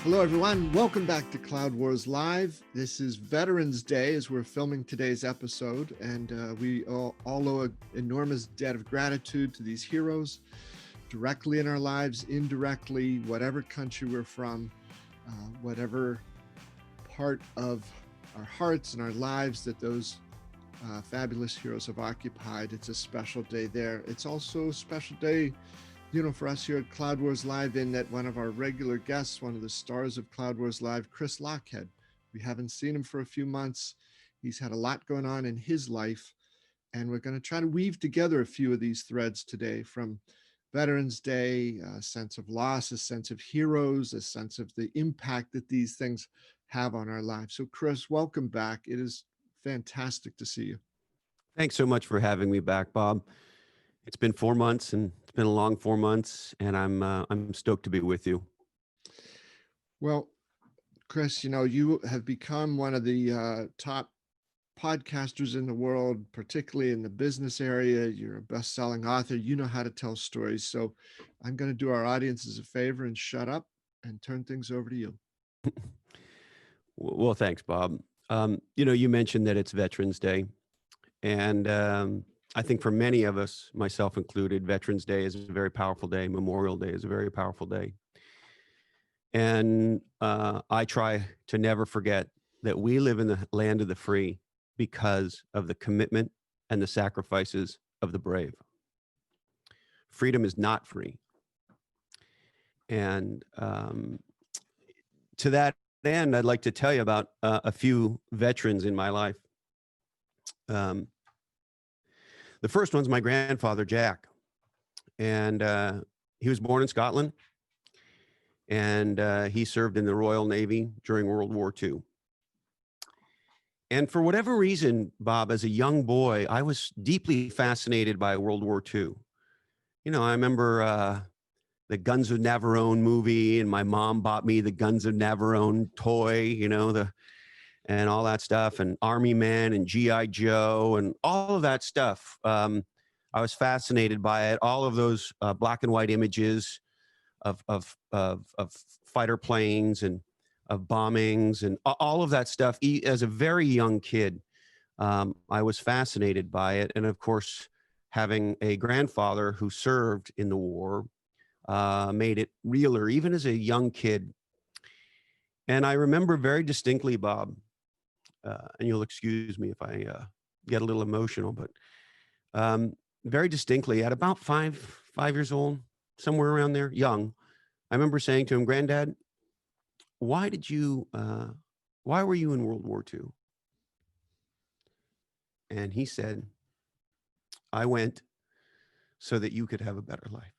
Hello, everyone. Welcome back to Cloud Wars Live. This is Veterans Day as we're filming today's episode, and we all owe an enormous debt of gratitude to these heroes, directly in our lives, indirectly, whatever country we're from, whatever part of our hearts and our lives that those fabulous heroes have occupied. It's a special day there. It's also a special day, for us here at Cloud Wars Live, in that one of our regular guests, one of the stars of Cloud Wars Live, Chris Lochhead. We haven't seen him for a few months. He's had a lot going on in his life, and we're going to try to weave together a few of these threads today, from Veterans Day, a sense of loss, a sense of heroes, a sense of the impact that these things have on our lives. So Chris, welcome back. It is fantastic to see you. Thanks so much for having me back, Bob. It's been 4 months, and it's been a long 4 months, and I'm stoked to be with you. Well, Chris, you have become one of the top podcasters in the world, particularly in the business area. You're a best-selling author. You know how to tell stories. So I'm going to do our audiences a favor and shut up and turn things over to you. Well, thanks, Bob. You mentioned that it's Veterans Day, and I think for many of us, myself included, Veterans Day is a very powerful day. Memorial Day is a very powerful day. And I try to never forget that we live in the land of the free because of the commitment and the sacrifices of the brave. Freedom is not free. And to that end, I'd like to tell you about a few veterans in my life. The first one's my grandfather, Jack. And he was born in Scotland. And he served in the Royal Navy during World War II. And for whatever reason, Bob, as a young boy, I was deeply fascinated by World War II. I remember the Guns of Navarone movie, and my mom bought me the Guns of Navarone toy, and all that stuff, and Army Men and G.I. Joe and all of that stuff. I was fascinated by it. All of those black and white images of fighter planes and of bombings and all of that stuff. As a very young kid, I was fascinated by it. And of course, having a grandfather who served in the war made it realer, even as a young kid. And I remember very distinctly, Bob, and you'll excuse me if I get a little emotional, but very distinctly, at about five years old, somewhere around there, young, I remember saying to him, "Granddad, why were you in World War II?" And he said, "I went so that you could have a better life."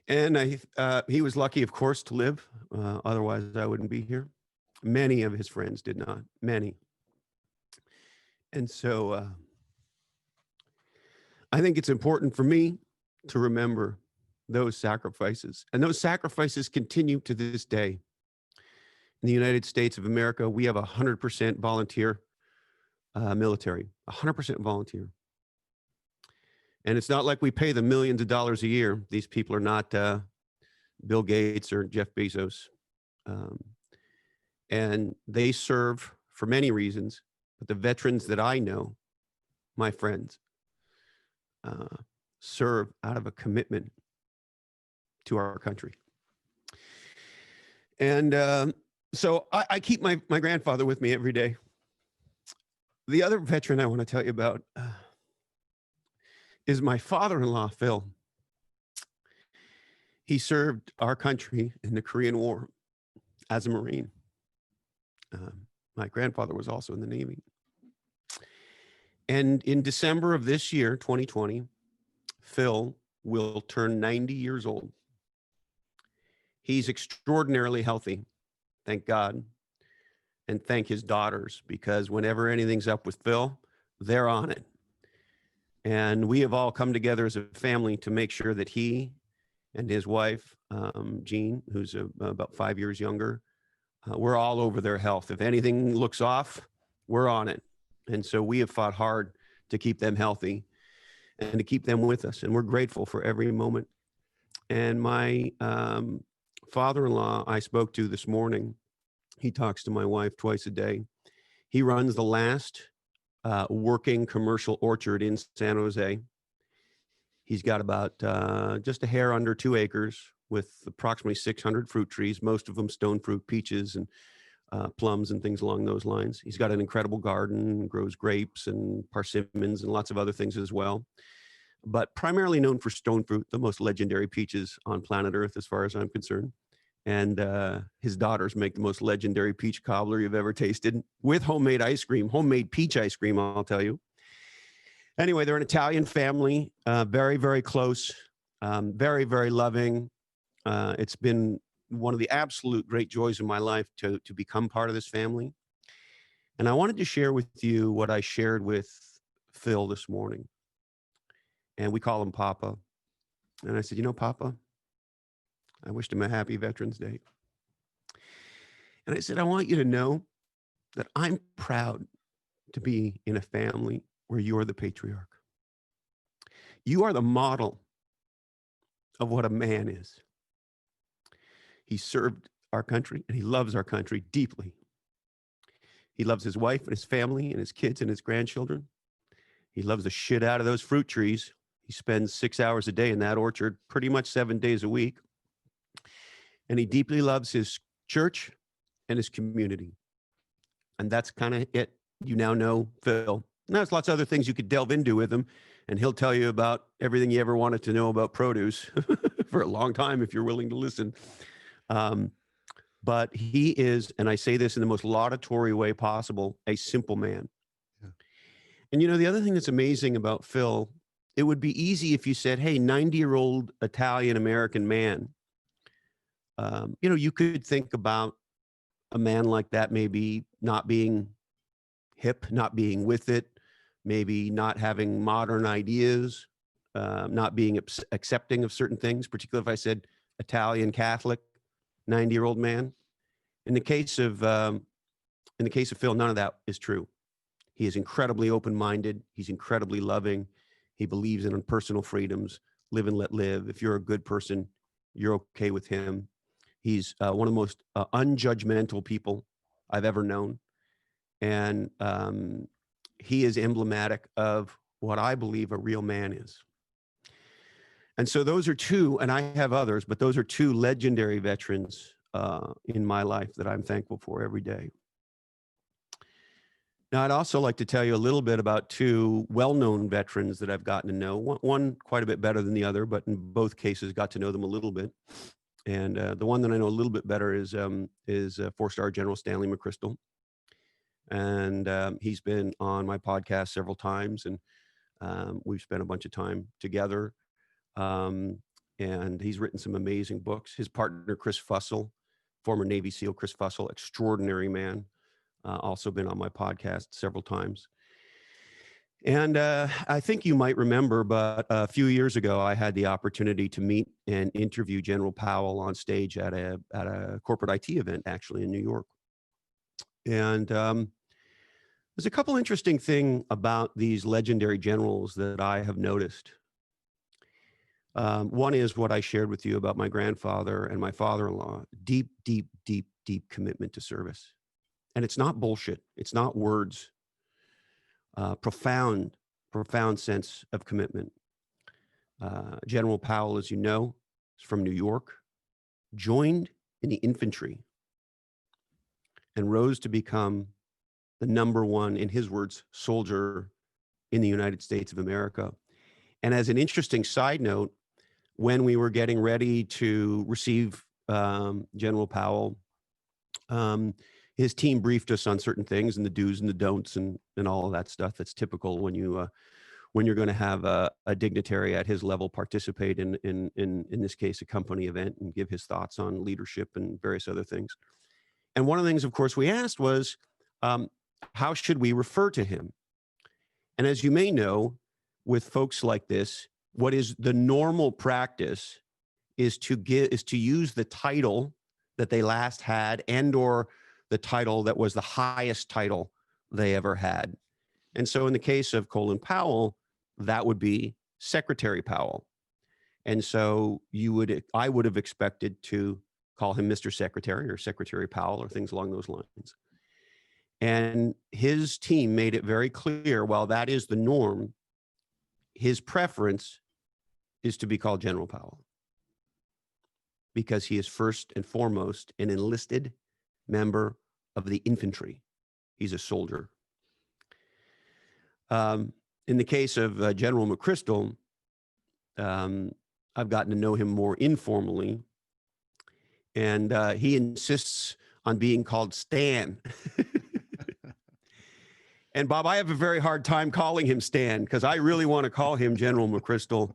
And he was lucky, of course, to live. Otherwise, I wouldn't be here. Many of his friends did not, many. And so I think it's important for me to remember those sacrifices. And those sacrifices continue to this day. In the United States of America, we have 100% volunteer military, 100% volunteer. And it's not like we pay them millions of dollars a year. These people are not Bill Gates or Jeff Bezos. And they serve for many reasons. But the veterans that I know, my friends, serve out of a commitment to our country. And so I keep my grandfather with me every day. The other veteran I want to tell you about is my father-in-law, Phil. He served our country in the Korean War as a Marine. My grandfather was also in the Navy. And in December of this year, 2020, Phil will turn 90 years old. He's extraordinarily healthy, thank God, and thank his daughters, because whenever anything's up with Phil, they're on it. And we have all come together as a family to make sure that he and his wife, Jean, who's about 5 years younger, we're all over their health. If anything looks off, we're on it. And so we have fought hard to keep them healthy and to keep them with us. And we're grateful for every moment And my father-in-law I spoke to this morning, he talks to my wife twice a day. He runs the last working commercial orchard in San Jose. He's got about just a hair under 2 acres with approximately 600 fruit trees, most of them stone fruit, peaches, and plums and things along those lines. He's got an incredible garden, grows grapes and persimmons and lots of other things as well. But primarily known for stone fruit, the most legendary peaches on planet Earth, as far as I'm concerned. And his daughters make the most legendary peach cobbler you've ever tasted, with homemade ice cream, homemade peach ice cream, I'll tell you. Anyway, they're an Italian family, very, very close, very, very loving. It's been one of the absolute great joys of my life to become part of this family. And I wanted to share with you what I shared with Phil this morning. And we call him Papa. And I said, Papa, I wished him a happy Veterans Day. And I said, I want you to know that I'm proud to be in a family where you're the patriarch. You are the model of what a man is. He served our country and he loves our country deeply. He loves his wife and his family and his kids and his grandchildren. He loves the shit out of those fruit trees. He spends 6 hours a day in that orchard, pretty much 7 days a week. And he deeply loves his church and his community. And that's kind of it. You now know Phil. Now, there's lots of other things you could delve into with him, and he'll tell you about everything you ever wanted to know about produce for a long time if you're willing to listen. But he is, and I say this in the most laudatory way possible, a simple man. Yeah. And the other thing that's amazing about Phil, it would be easy if you said, hey, 90-year-old Italian-American man. You could think about a man like that maybe not being hip, not being with it, maybe not having modern ideas, not being accepting of certain things, particularly if I said Italian Catholic, 90-year-old man. In the case of Phil, none of that is true. He is incredibly open-minded. He's incredibly loving. He believes in personal freedoms, live and let live. If you're a good person, you're okay with him. He's one of the most unjudgmental people I've ever known. And he is emblematic of what I believe a real man is. And so those are two, and I have others, but those are two legendary veterans in my life that I'm thankful for every day. Now, I'd also like to tell you a little bit about two well-known veterans that I've gotten to know. One quite a bit better than the other, but in both cases got to know them a little bit. And the one that I know a little bit better is 4-star General Stanley McChrystal. And he's been on my podcast several times, and we've spent a bunch of time together. And he's written some amazing books. His partner, Chris Fussell, former Navy SEAL Chris Fussell, extraordinary man, also been on my podcast several times. And I think you might remember, but a few years ago, I had the opportunity to meet and interview General Powell on stage at a corporate IT event, actually, in New York. And there's a couple interesting things about these legendary generals that I have noticed. One is what I shared with you about my grandfather and my father-in-law, deep, deep, deep, deep commitment to service. And it's not bullshit. It's not words. Profound sense of commitment. General Powell, as you know, is from New York, joined in the infantry and rose to become the #1, in his words, soldier in the United States of America. And as an interesting side note, when we were getting ready to receive General Powell, his team briefed us on certain things and the do's and the don'ts and all of that stuff that's typical when you're going to have a dignitary at his level participate in this case, a company event, and give his thoughts on leadership and various other things. And one of the things, of course, we asked was, how should we refer to him? And as you may know, with folks like this, what is the normal practice is to use the title that they last had and or the title that was the highest title they ever had. And so in the case of Colin Powell, that would be Secretary Powell. And so I would have expected to call him Mr. Secretary or Secretary Powell or things along those lines. And his team made it very clear, while that is the norm, his preference is to be called General Powell, because he is first and foremost an enlisted member of the infantry. He's a soldier. In the case of General McChrystal, I've gotten to know him more informally, and he insists on being called Stan. And Bob, I have a very hard time calling him Stan, because I really want to call him General McChrystal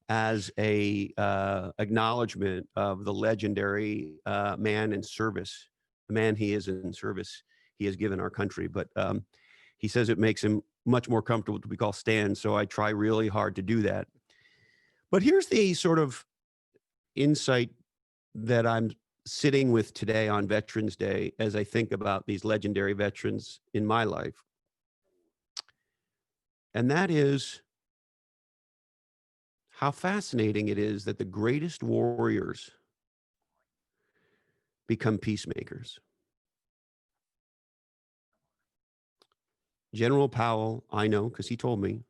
as a acknowledgement of the legendary man in service, the man he is in service he has given our country. But he says it makes him much more comfortable to be called Stan, so I try really hard to do that. But here's the sort of insight that I'm sitting with today on Veterans Day as I think about these legendary veterans in my life. And that is how fascinating it is that the greatest warriors become peacemakers. General Powell, I know because he told me,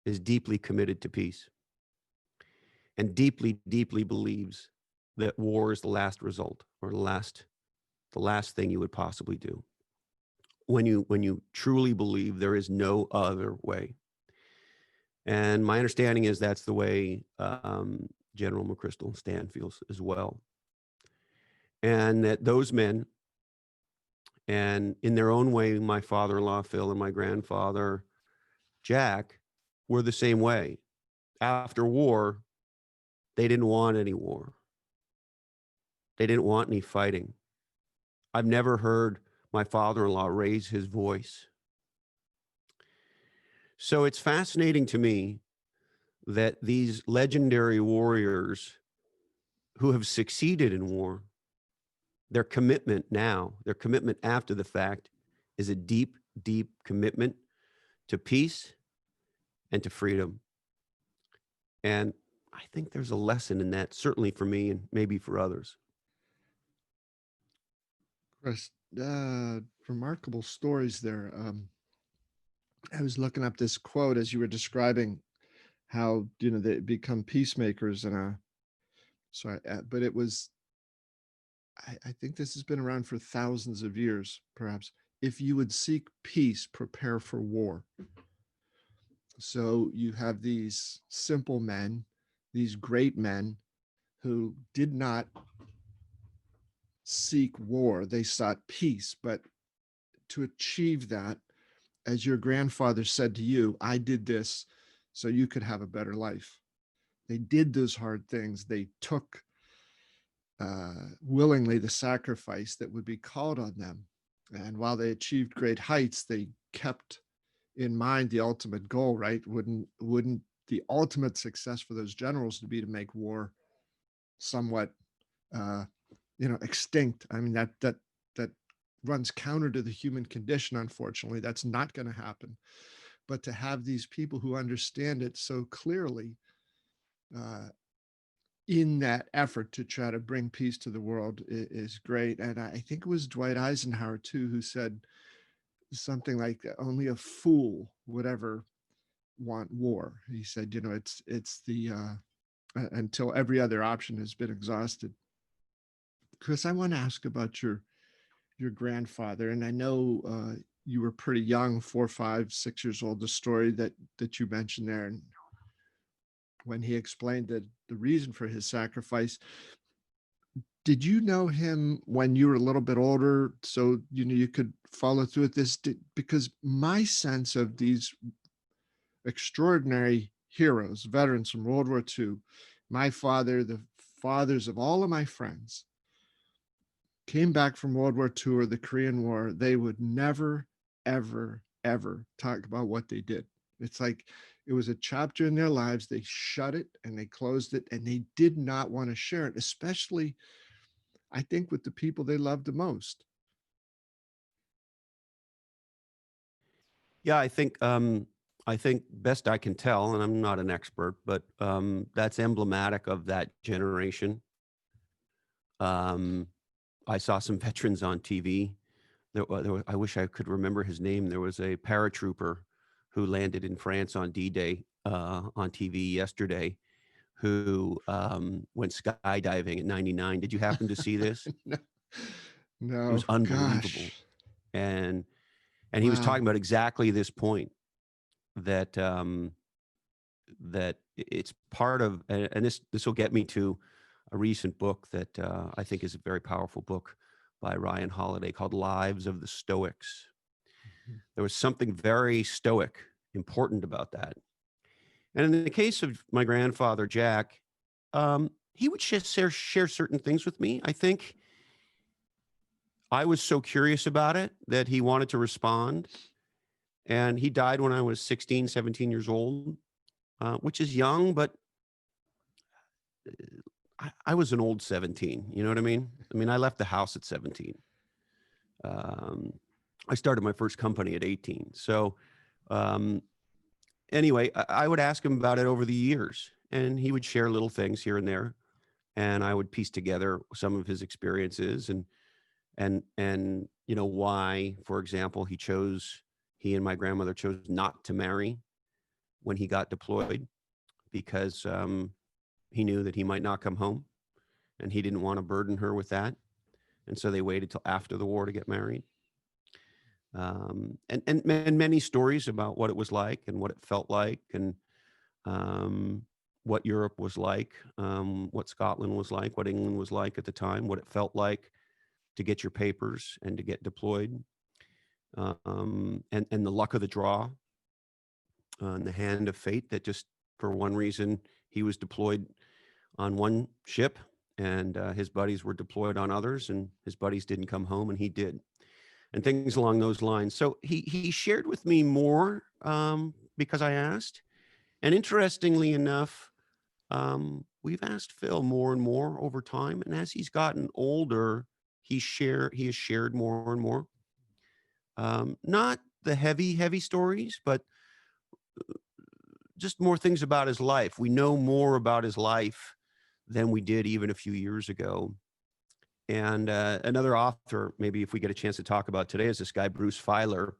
is deeply committed to peace and deeply, deeply believes that war is the last result, or the last thing you would possibly do. When you truly believe there is no other way. And my understanding is that's the way General McChrystal, Stan, feels as well. And that those men, and in their own way, my father-in-law, Phil, and my grandfather, Jack, were the same way. After war, they didn't want any war. They didn't want any fighting. I've never heard my father-in-law raise his voice. So it's fascinating to me that these legendary warriors who have succeeded in war, their commitment now, their commitment after the fact, is a deep, deep commitment to peace and to freedom. And I think there's a lesson in that, certainly for me and maybe for others. Chris, remarkable stories there. I was looking up this quote as you were describing how, they become peacemakers, and but it was, I think this has been around for thousands of years, perhaps. If you would seek peace, prepare for war. So you have these simple men, these great men who did not seek war, they sought peace. But to achieve that, as your grandfather said to you, I did this so you could have a better life. They did those hard things. They took willingly the sacrifice that would be called on them. And while they achieved great heights, they kept in mind the ultimate goal, right? Wouldn't the ultimate success for those generals to be to make war somewhat, extinct? I mean, that runs counter to the human condition. Unfortunately, that's not going to happen. But to have these people who understand it so clearly, in that effort to try to bring peace to the world is great. And I think it was Dwight Eisenhower too, who said something like, only a fool would ever want war. He said, it's the, until every other option has been exhausted. Chris, I want to ask about your grandfather. And I know you were pretty young, 4, 5, 6 years old, the story that you mentioned there. And when he explained the reason for his sacrifice, did you know him when you were a little bit older, so you could follow through with this? Because my sense of these extraordinary heroes, veterans from World War II, my father, the fathers of all of my friends, came back from World War II or the Korean War, they would never, ever, ever talk about what they did. It's like it was a chapter in their lives. They shut it and they closed it, and they did not want to share it, especially, I think, with the people they loved the most. Yeah, I think I think best I can tell, and I'm not an expert, but that's emblematic of that generation. I saw some veterans on TV. I wish I could remember his name. There was a paratrooper who landed in France on D-Day on TV yesterday, who went skydiving at 99. Did you happen to see this? No, It was no, unbelievable. gosh. And he was Wow. talking about exactly this point, that that it's part of, and this will get me to a recent book that I think is a very powerful book by Ryan Holiday called Lives of the Stoics. Mhm. There was something very stoic, important about that. And in the case of my grandfather, Jack, he would just share certain things with me. I think I was so curious about it that he wanted to respond. And he died when I was 16, 17 years old, which is young, but I was an old 17. You know what I mean? I mean, I left the house at 17. Um, I started my first company at 18. So um, anyway, I would ask him about it over the years, and he would share little things here and there, and I would piece together some of his experiences and you know why, for example, he and my grandmother chose not to marry when he got deployed, because he knew that he might not come home, and he didn't want to burden her with that, and so they waited till after the war to get married. And many stories about what it was like and what it felt like, and what Europe was like, what Scotland was like, what England was like at the time, what it felt like to get your papers and to get deployed, and the luck of the draw, and the hand of fate that just for one reason he was deployed on one ship, and his buddies were deployed on others, and his buddies didn't come home and he did, and things along those lines. So he shared with me more because I asked. And interestingly enough, we've asked Phil more and more over time, and as he's gotten older, he has shared more and more. Not the heavy stories, but just more things about his life. We know more about his life than we did even a few years ago. And another author, maybe if we get a chance to talk about today, is this guy, Bruce Feiler,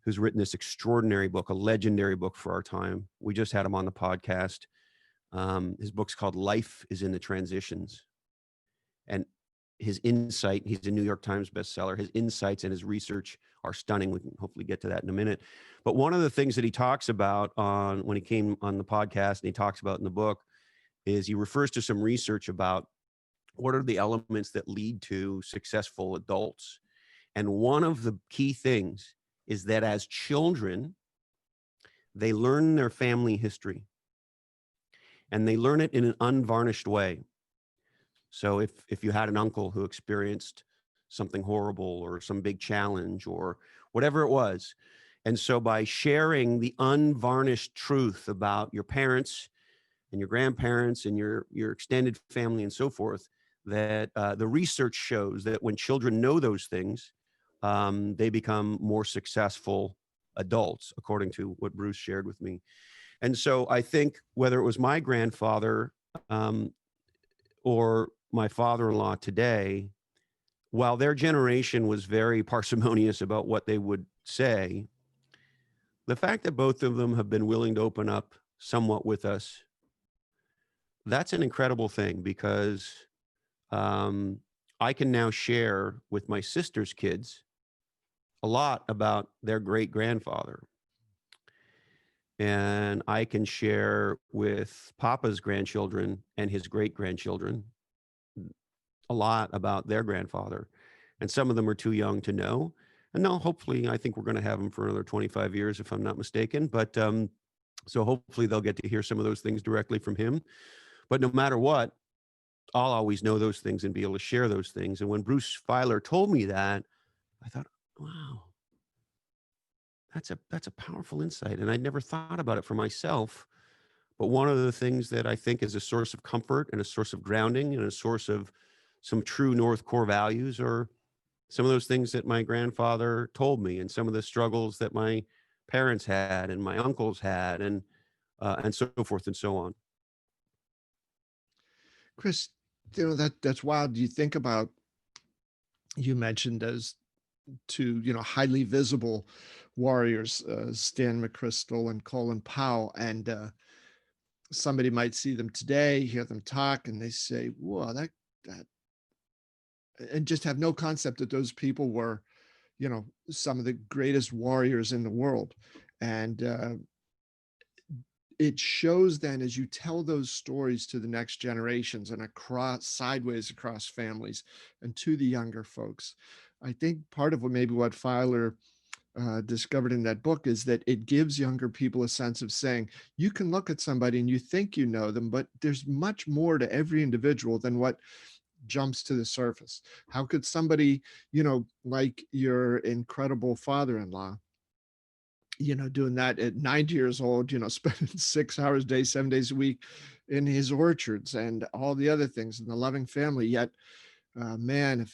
who's written this extraordinary book, a legendary book for our time. We just had him on the podcast. His book's called Life is in the Transitions. And his insight, he's a New York Times bestseller. His insights and his research are stunning. We can hopefully get to that in a minute. But one of the things that he talks about when he came on the podcast, and he talks about in the book, is he refers to some research about what are the elements that lead to successful adults. And one of the key things is that as children, they learn their family history, and they learn it in an unvarnished way. So if you had an uncle who experienced something horrible or some big challenge or whatever it was, and so by sharing the unvarnished truth about your parents and your grandparents and your extended family and so forth, that the research shows that when children know those things, they become more successful adults, according to what Bruce shared with me. And so I think whether it was my grandfather or my father-in-law today, while their generation was very parsimonious about what they would say, the fact that both of them have been willing to open up somewhat with us, that's an incredible thing, because I can now share with my sister's kids a lot about their great grandfather. And I can share with Papa's grandchildren and his great grandchildren a lot about their grandfather. And some of them are too young to know. And now, hopefully, I think we're going to have them for another 25 years, if I'm not mistaken. But so hopefully they'll get to hear some of those things directly from him. But no matter what, I'll always know those things and be able to share those things. And when Bruce Feiler told me that, I thought, wow, that's a powerful insight. And I'd never thought about it for myself. But one of the things that I think is a source of comfort and a source of grounding and a source of some true North core values are some of those things that my grandfather told me, and some of the struggles that my parents had and my uncles had, and so forth and so on. Chris, that's wild. You think about, you mentioned as two, highly visible warriors, Stan McChrystal and Colin Powell, and somebody might see them today, hear them talk, and they say, "Whoa, that," and just have no concept that those people were, some of the greatest warriors in the world. And it shows then, as you tell those stories to the next generations and sideways across families and to the younger folks, I think part of what Feiler discovered in that book is that it gives younger people a sense of saying, you can look at somebody and you think you know them, but there's much more to every individual than what jumps to the surface. How could somebody, like your incredible father-in-law, doing that at 90 years old, spending 6 hours a day, 7 days a week in his orchards and all the other things, and the loving family. Yet, man,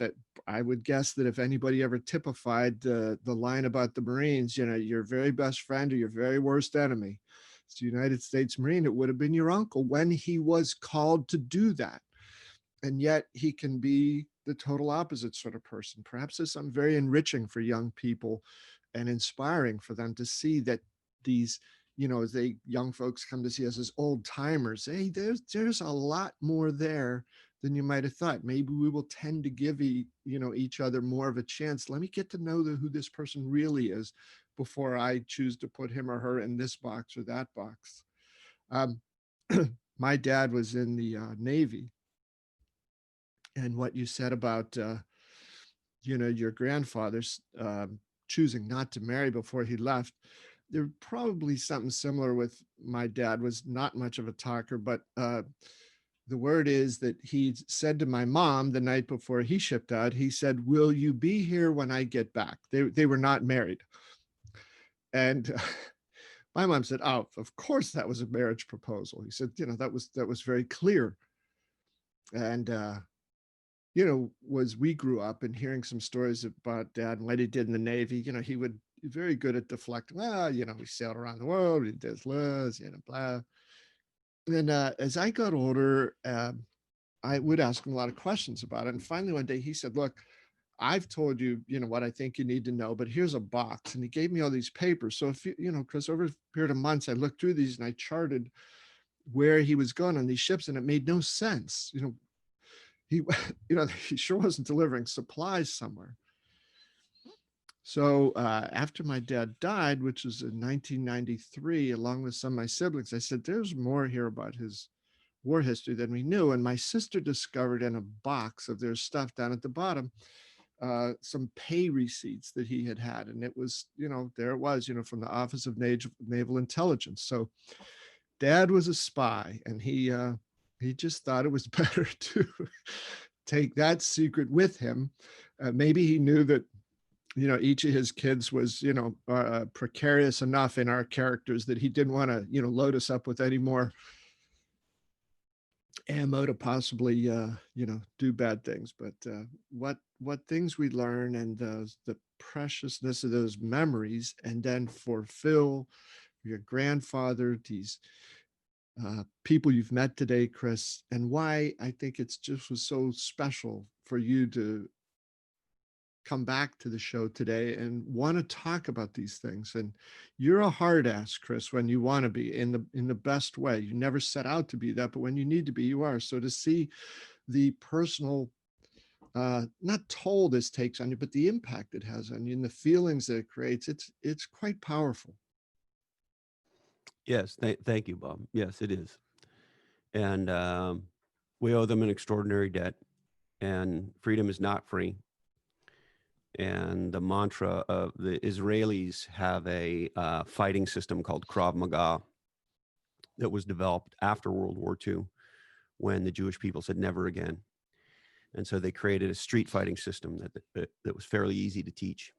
I would guess that if anybody ever typified the line about the Marines, your very best friend or your very worst enemy, it's the United States Marine, it would have been your uncle when he was called to do that. And yet he can be the total opposite sort of person. Perhaps there's something very enriching for young people and inspiring for them to see that these, as young folks come to see us as old timers, hey, there's a lot more there than you might have thought. Maybe we will tend to give each other more of a chance. Let me get to know who this person really is before I choose to put him or her in this box or that box. My dad was in the Navy, and what you said about your grandfather's choosing not to marry before he left, there probably something similar with my dad. Was not much of a talker, but the word is that he said to my mom the night before he shipped out, he said, "Will you be here when I get back?" They were not married. And my mom said, "Oh, of course that was a marriage proposal." He said, that was very clear. And was we grew up and hearing some stories about Dad and what he did in the Navy. He would be very good at deflecting. Well, we sailed around the world, we did this, blah. And as I got older, I would ask him a lot of questions about it. And finally one day he said, "Look, I've told you, what I think you need to know, but here's a box." And he gave me all these papers. So if Chris, over a period of months, I looked through these and I charted where he was going on these ships, and it made no sense. He, he sure wasn't delivering supplies somewhere. So after my dad died, which was in 1993, along with some of my siblings, I said, there's more here about his war history than we knew. And my sister discovered in a box of their stuff down at the bottom, some pay receipts that he had. And it was, there it was, from the Office of Naval Intelligence. So Dad was a spy, and he just thought it was better to take that secret with him. Maybe he knew that, each of his kids was, precarious enough in our characters that he didn't want to, load us up with any more ammo to possibly, do bad things. But what things we learn, and the preciousness of those memories, and then for Phil, your grandfather, these people you've met today, Chris, and why I think it's just was so special for you to come back to the show today and want to talk about these things. And you're a hard ass, Chris, when you want to be, in the best way. You never set out to be that, but when you need to be, you are. So to see the personal, not toll this takes on you, but the impact it has on you and the feelings that it creates, it's quite powerful. Yes, thank you, Bob. Yes, it is. And we owe them an extraordinary debt, and freedom is not free. And the mantra of the Israelis have a fighting system called Krav Maga that was developed after World War II, when the Jewish people said never again. And so they created a street fighting system that was fairly easy to teach,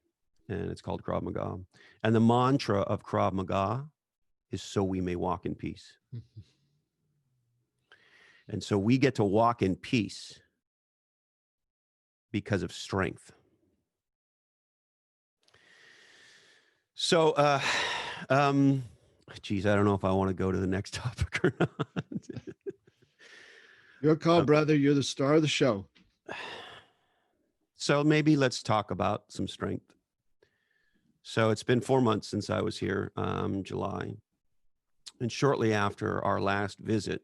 and it's called Krav Maga. And the mantra of Krav Maga is so we may walk in peace. And so we get to walk in peace because of strength. So Geez, I don't know if I want to go to the next topic or not. Your call, brother. You're the star of the show. So maybe let's talk about some strength. So it's been 4 months since I was here, July. And shortly after our last visit,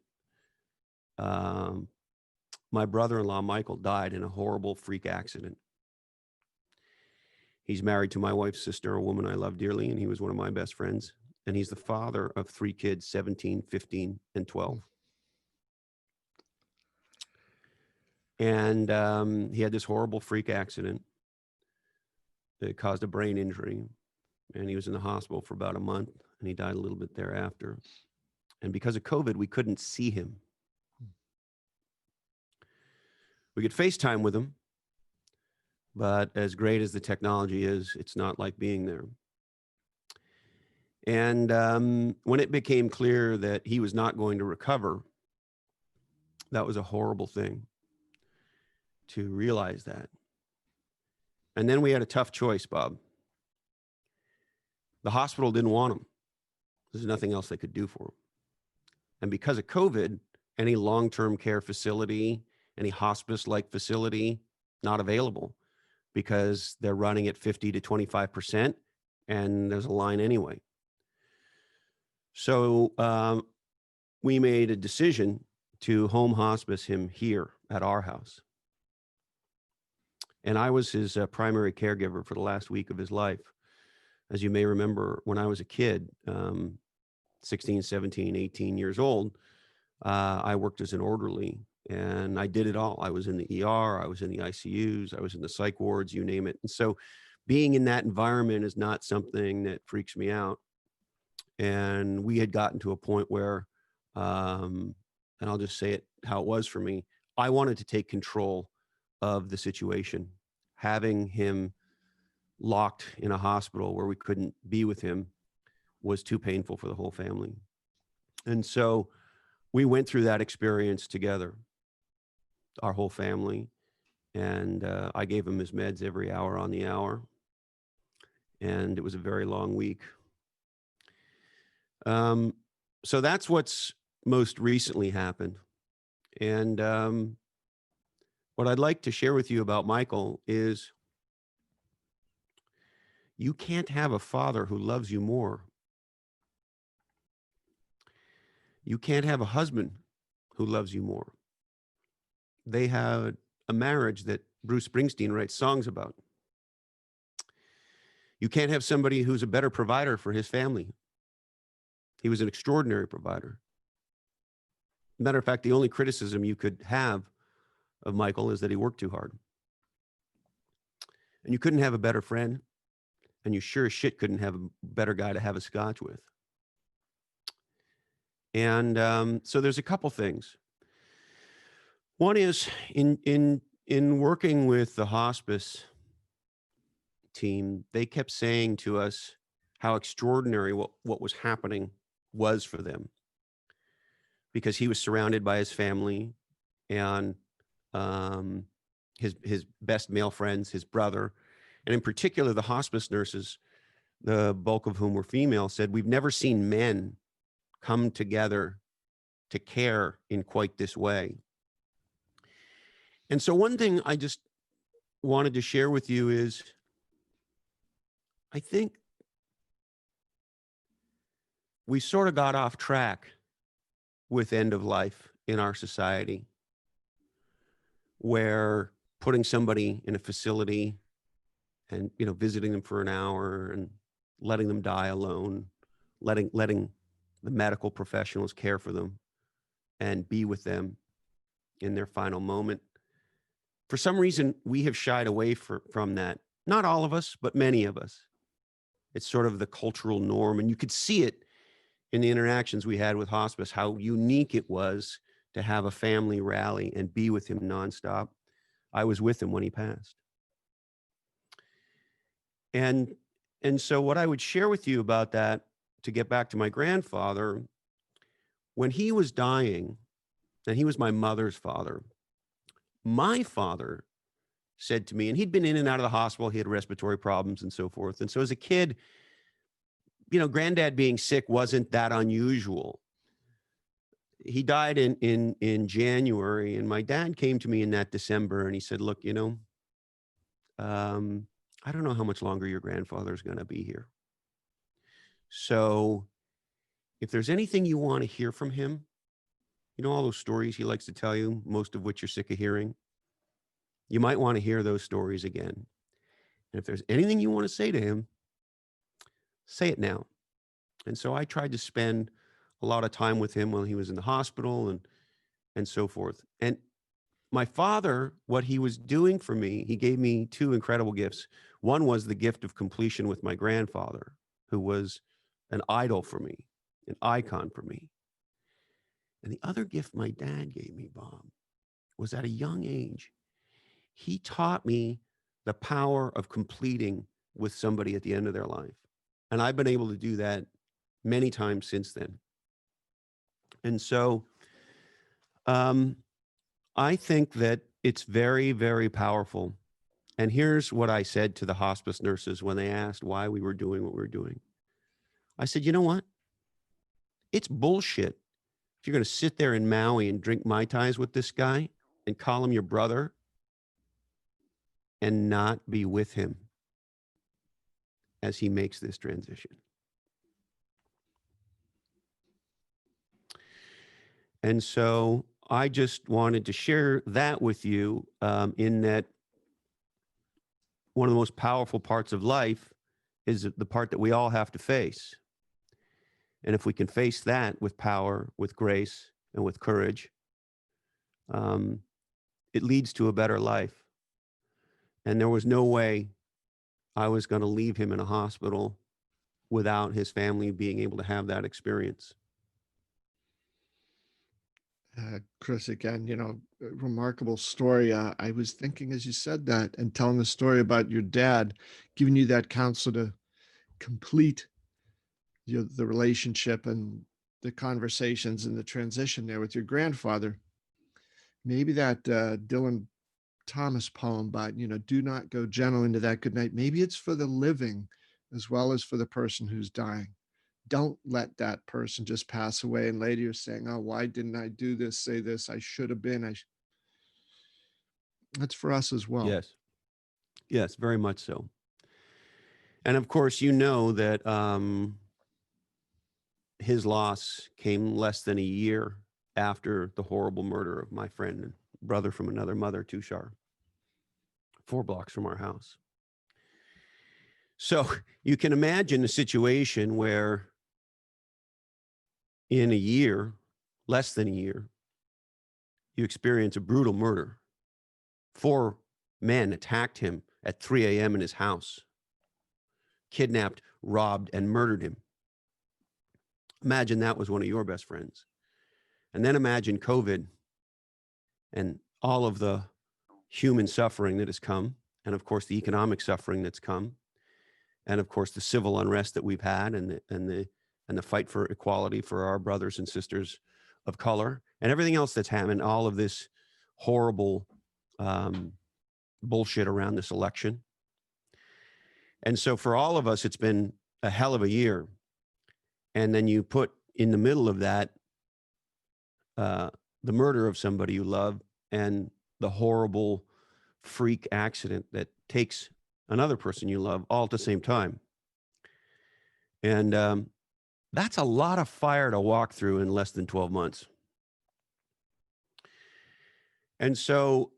my brother-in-law, Michael, died in a horrible freak accident. He's married to my wife's sister, a woman I love dearly, and he was one of my best friends. And he's the father of 3 kids, 17, 15, and 12. And he had this horrible freak accident that caused a brain injury. And he was in the hospital for about a month, and he died a little bit thereafter. And because of COVID, we couldn't see him. We could FaceTime with him, but as great as the technology is, it's not like being there. And when it became clear that he was not going to recover, that was a horrible thing to realize that. And then we had a tough choice, Bob. The hospital didn't want him. There's nothing else they could do for him. And because of COVID, any long-term care facility, any hospice-like facility, not available because they're running at 50 to 25%, and there's a line anyway. So we made a decision to home hospice him here at our house. And I was his primary caregiver for the last week of his life. As you may remember, when I was a kid, 16, 17, 18 years old, I worked as an orderly, and I did it all. I was in the ER, I was in the ICUs, I was in the psych wards, you name it. And so being in that environment is not something that freaks me out. And we had gotten to a point where, and I'll just say it how it was for me, I wanted to take control of the situation. Having him locked in a hospital where we couldn't be with him was too painful for the whole family. And so we went through that experience together, our whole family. And I gave him his meds every hour on the hour. And it was a very long week. So that's what's most recently happened. And what I'd like to share with you about Michael is you can't have a father who loves you more. You can't have a husband who loves you more. They had a marriage that Bruce Springsteen writes songs about. You can't have somebody who's a better provider for his family. He was an extraordinary provider. Matter of fact, the only criticism you could have of Michael is that he worked too hard. And you couldn't have a better friend, and you sure as shit couldn't have a better guy to have a scotch with. And so there's a couple things. One is in working with the hospice team, they kept saying to us how extraordinary what was happening was for them, because he was surrounded by his family and his best male friends, his brother, and in particular the hospice nurses, the bulk of whom were female, said, "We've never seen men come together to care in quite this way." And so one thing I just wanted to share with you is, I think we sort of got off track with end of life in our society, where putting somebody in a facility and, you know, visiting them for an hour and letting them die alone, letting the medical professionals care for them and be with them in their final moment. For some reason, we have shied away from that. Not all of us, but many of us. It's sort of the cultural norm. And you could see it in the interactions we had with hospice, how unique it was to have a family rally and be with him nonstop. I was with him when he passed. And so what I would share with you about that, to get back to my grandfather, when he was dying, and he was my mother's father, my father said to me, and he'd been in and out of the hospital, he had respiratory problems and so forth. And so as a kid, granddad being sick wasn't that unusual. He died in January, and my dad came to me in that December, and he said, look, I don't know how much longer your grandfather's going to be here. So if there's anything you want to hear from him, all those stories he likes to tell you, most of which you're sick of hearing, you might want to hear those stories again. And if there's anything you want to say to him, say it now. And so I tried to spend a lot of time with him while he was in the hospital and so forth. And my father, what he was doing for me, he gave me two incredible gifts. One was the gift of completion with my grandfather, who was an idol for me, an icon for me. And the other gift my dad gave me, Bob, was at a young age, he taught me the power of completing with somebody at the end of their life. And I've been able to do that many times since then. And so I think that it's very, very powerful. And here's what I said to the hospice nurses when they asked why we were doing what we were doing. I said, you know what? It's bullshit if you're going to sit there in Maui and drink Mai Tais with this guy and call him your brother and not be with him as he makes this transition. And so I just wanted to share that with you, in that one of the most powerful parts of life is the part that we all have to face. And if we can face that with power, with grace, and with courage, it leads to a better life. And there was no way I was going to leave him in a hospital without his family being able to have that experience. Chris, again, remarkable story. I was thinking as you said that and telling the story about your dad giving you that counsel to complete the relationship and the conversations and the transition there with your grandfather. Maybe that Dylan Thomas poem, but do not go gentle into that good night. Maybe it's for the living as well as for the person who's dying. Don't let that person just pass away and later you're saying, oh, why didn't I do this, say this, I should have been. That's for us as well. Yes, very much so. And of course, that his loss came less than a year after the horrible murder of my friend and brother from another mother, Tushar, 4 blocks from our house. So you can imagine a situation where in a year, less than a year, you experience a brutal murder. 4 men attacked him at 3 a.m. in his house, kidnapped, robbed, and murdered him. Imagine that was one of your best friends. And then imagine COVID and all of the human suffering that has come, and of course the economic suffering that's come, and of course the civil unrest that we've had, and the fight for equality for our brothers and sisters of color, and everything else that's happened, all of this horrible bullshit around this election. And so for all of us, it's been a hell of a year. And then you put in the middle of that the murder of somebody you love and the horrible freak accident that takes another person you love all at the same time. And that's a lot of fire to walk through in less than 12 months. And so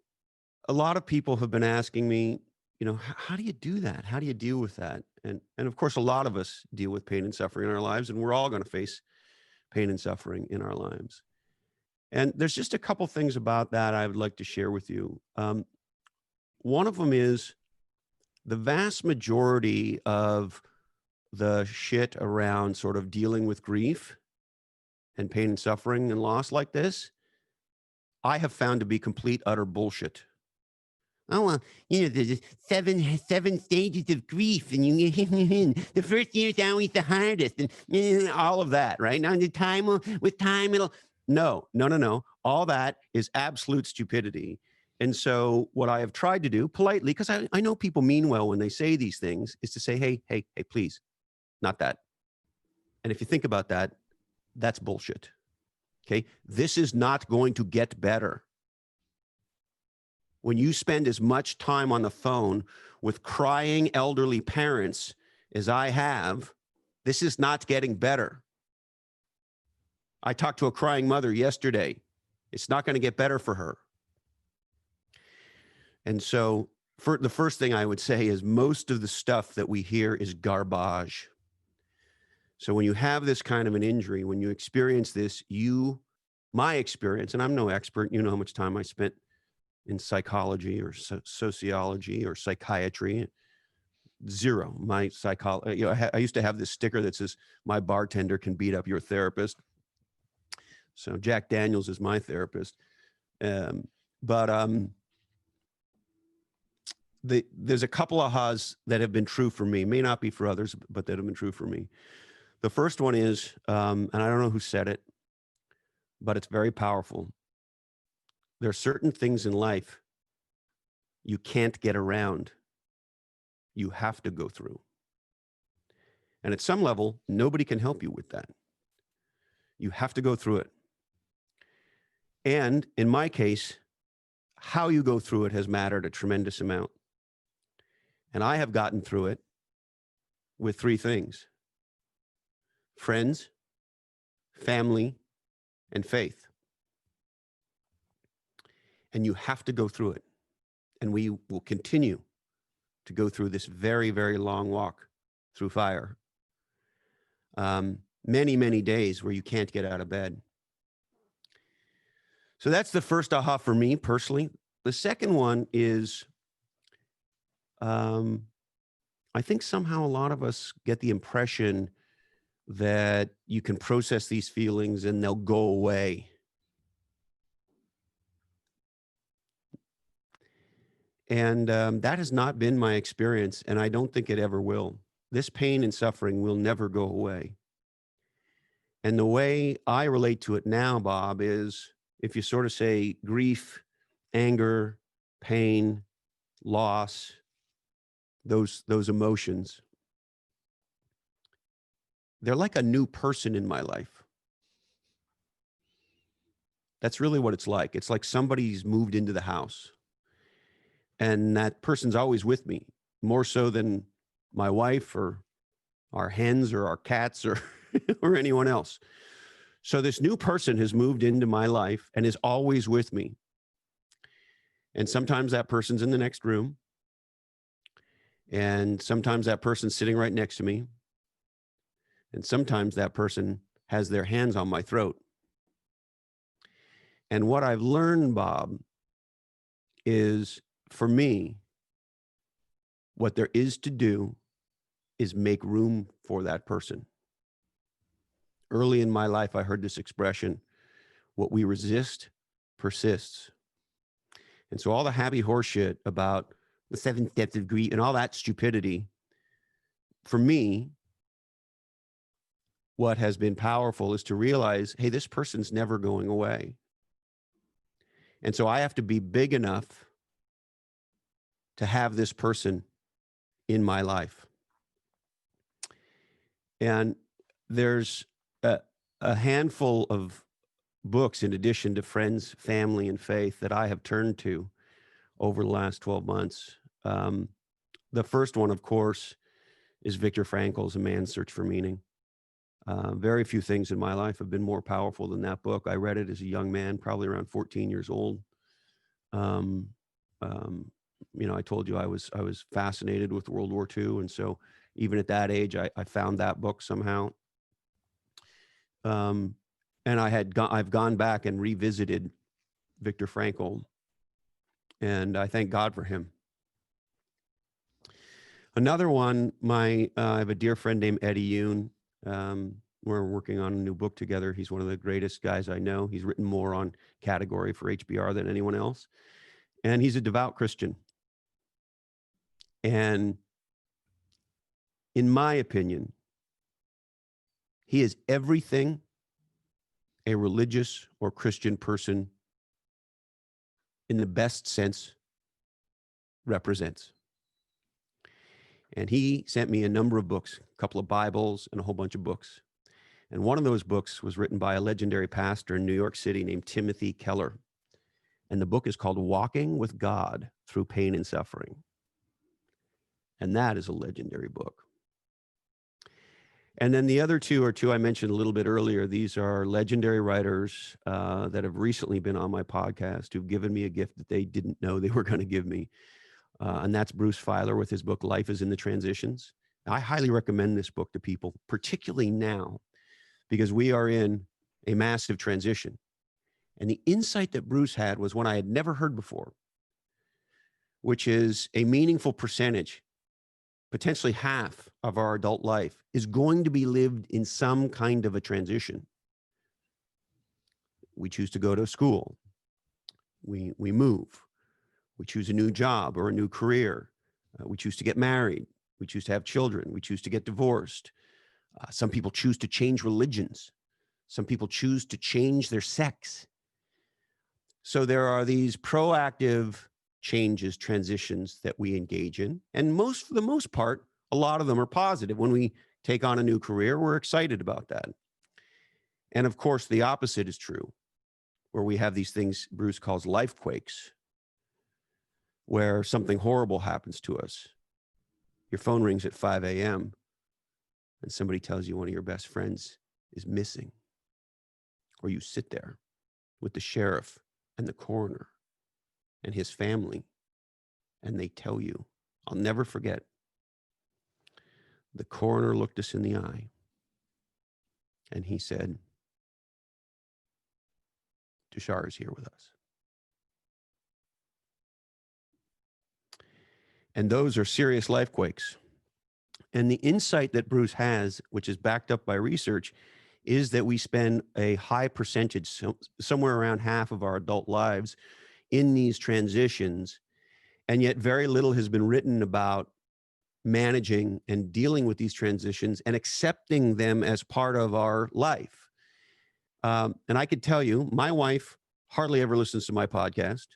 a lot of people have been asking me, how do you do that? How do you deal with that? And of course, a lot of us deal with pain and suffering in our lives, and we're all going to face pain and suffering in our lives. And there's just a couple things about that I would like to share with you. One of them is the vast majority of the shit around sort of dealing with grief and pain and suffering and loss like this, I have found to be complete, utter bullshit. Oh, well, there's seven stages of grief, and the first year is always the hardest, and all of that, right? Now, with time, it'll... No. All that is absolute stupidity. And so what I have tried to do politely, because I know people mean well when they say these things, is to say, hey, please, not that. And if you think about that, that's bullshit. Okay. This is not going to get better. When you spend as much time on the phone with crying elderly parents as I have, this is not getting better. I talked to a crying mother yesterday. It's not going to get better for her. And so the first thing I would say is most of the stuff that we hear is garbage. So when you have this kind of an injury, when you experience this, my experience, and I'm no expert, you know how much time I spent in psychology or sociology or psychiatry, zero. My psychology, I used to have this sticker that says, my bartender can beat up your therapist. So Jack Daniels is my therapist. There's a couple of ahas that have been true for me, may not be for others, but that have been true for me. The first one is, and I don't know who said it, but it's very powerful. There are certain things in life you can't get around. You have to go through. And at some level, nobody can help you with that. You have to go through it. And in my case, how you go through it has mattered a tremendous amount. And I have gotten through it with three things: friends, family, and faith. And you have to go through it. And we will continue to go through this very, very long walk through fire. Many, many days where you can't get out of bed. So that's the first aha for me personally. The second one is, I think somehow a lot of us get the impression that you can process these feelings and they'll go away. And that has not been my experience, and I don't think it ever will. This pain and suffering will never go away. And the way I relate to it now, Bob, is if you sort of say grief, anger, pain, loss, those emotions, they're like a new person in my life. That's really what it's like. It's like somebody's moved into the house. And that person's always with me, more so than my wife or our hens or our cats or, or anyone else. So this new person has moved into my life and is always with me. And sometimes that person's in the next room. And sometimes that person's sitting right next to me. And sometimes that person has their hands on my throat. And what I've learned, Bob, is for me, what there is to do is make room for that person. Early in my life, I heard this expression: what we resist persists. And so all the happy horseshit about the 7 steps of grief and all that stupidity, for me, what has been powerful is to realize, hey, this person's never going away. And so I have to be big enough to have this person in my life. And there's a handful of books in addition to friends, family, and faith that I have turned to over the last 12 months. The first one, of course, is Viktor Frankl's A Man's Search for Meaning. Very few things in my life have been more powerful than that book. I read it as a young man, probably around 14 years old. I told you I was fascinated with World War II. And so even at that age, I found that book somehow. And I've gone back and revisited Viktor Frankl, and I thank God for him. Another one, I have a dear friend named Eddie Yoon. We're working on a new book together. He's one of the greatest guys I know. He's written more on category for HBR than anyone else. And he's a devout Christian. And in my opinion, he is everything a religious or Christian person in the best sense represents. And he sent me a number of books, a couple of Bibles and a whole bunch of books. And one of those books was written by a legendary pastor in New York City named Timothy Keller. And the book is called Walking with God Through Pain and Suffering. And that is a legendary book. And then the other two are two I mentioned a little bit earlier. These are legendary writers that have recently been on my podcast who've given me a gift that they didn't know they were going to give me. And that's Bruce Feiler with his book, Life is in the Transitions. I highly recommend this book to people, particularly now, because we are in a massive transition. And the insight that Bruce had was one I had never heard before, which is a meaningful percentage, potentially half of our adult life, is going to be lived in some kind of a transition. We choose to go to school. We move. We choose a new job or a new career. We choose to get married. We choose to have children. We choose to get divorced. Some people choose to change religions. Some people choose to change their sex. So there are these proactive changes, transitions that we engage in. And for the most part, a lot of them are positive. When we take on a new career, we're excited about that. And of course, the opposite is true, where we have these things Bruce calls life quakes, where something horrible happens to us. Your phone rings at 5 a.m. and somebody tells you one of your best friends is missing. Or you sit there with the sheriff and the coroner and his family, and they tell you, I'll never forget, the coroner looked us in the eye and he said, Tushar is here with us. And those are serious life quakes. And the insight that Bruce has, which is backed up by research, is that we spend a high percentage, somewhere around half of our adult lives, in these transitions. And yet very little has been written about managing and dealing with these transitions and accepting them as part of our life. And I could tell you, my wife hardly ever listens to my podcast.